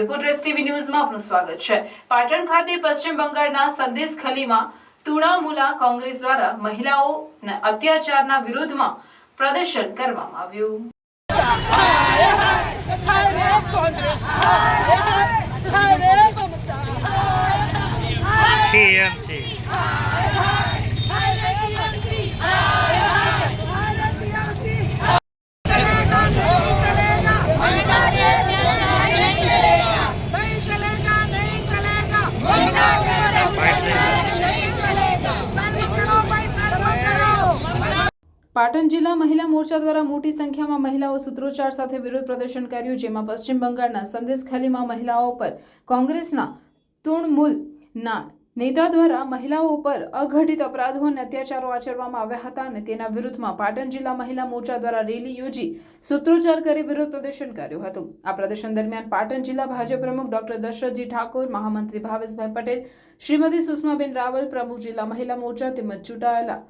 Reporters TV ન્યૂઝમાં આપનું સ્વાગત છે। પાટણ ખાતે પશ્ચિમ બંગાળના સંદેશ ખલીમાં તૃણમૂલ કોંગ્રેસ દ્વારા મહિલાઓના અત્યાચારના વિરોધમાં પ્રદર્શન કરવામાં આવ્યું। પાટણ જિલ્લા મહિલા મોરચા દ્વારા મોટી સંખ્યામાં મહિલાઓ સૂત્રોચ્ચાર સાથે વિરોધ પ્રદર્શન કર્યું, જેમાં પશ્ચિમ બંગાળના સંદેશ ખલીમાં મહિલાઓ પર કોંગ્રેસના તૃણમૂલના નેતા દ્વારા મહિલાઓ પર અઘટિત અપરાધો અને અત્યાચારો આચરવામાં આવ્યા હતા અને તેના વિરુદ્ધમાં પાટણ જિલ્લા મહિલા મોરચા દ્વારા રેલી યોજી સૂત્રોચ્ચાર કરી વિરોધ પ્રદર્શન કર્યું હતું। આ પ્રદર્શન દરમિયાન પાટણ જિલ્લા ભાજપ પ્રમુખ ડોક્ટર દશરથજી ઠાકોર, મહામંત્રી ભાવેશભાઈ પટેલ, શ્રીમતી સુષ્માબેન રાવલ, પ્રમુખ જિલ્લા મહિલા મોરચા તેમજ ચૂંટાયેલા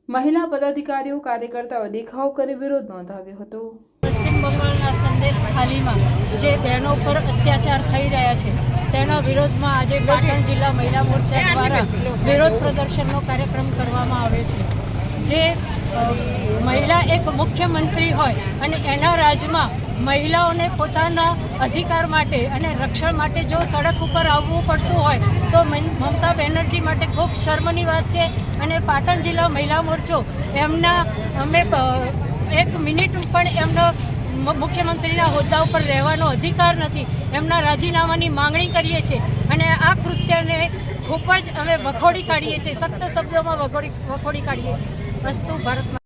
મહિલા પદાધિકારીઓ કાર્યકર્તાઓ દેખાવ કરી વિરોધ નોંધાવ્યો હતો। પશ્ચિમ બંગાળના સંદેશ ખાલીમાં જે બહેનો પર અત્યાચાર થઈ રહ્યા છે તેના વિરોધમાં આજે પાટણ જિલ્લા મહિલા મોરચા દ્વારા વિરોધ પ્રદર્શનનો કાર્યક્રમ કરવામાં આવ્યો છે। જે મહિલા એક મુખ્યમંત્રી હોય અને એના રાજ્યમાં મહિલાઓને પોતાના અધિકાર માટે અને રક્ષણ માટે જો સડક ઉપર આવવું પડતું હોય તો મમતા બેનર્જી માટે ખૂબ શર્મની વાત છે। અને પાટણ જિલ્લા મહિલા મોરચો અમે એક મિનિટ પણ એમનો મુખ્યમંત્રીના હોદ્દા ઉપર રહેવાનો અધિકાર નથી, એમના રાજીનામાની માંગણી કરીએ છીએ અને આ કૃત્યને ખૂબ જ અમે વખોડી કાઢીએ છીએ, સખ્ત શબ્દોમાં વખોડી કાઢીએ છીએ। વસ્તુ ભારતમાં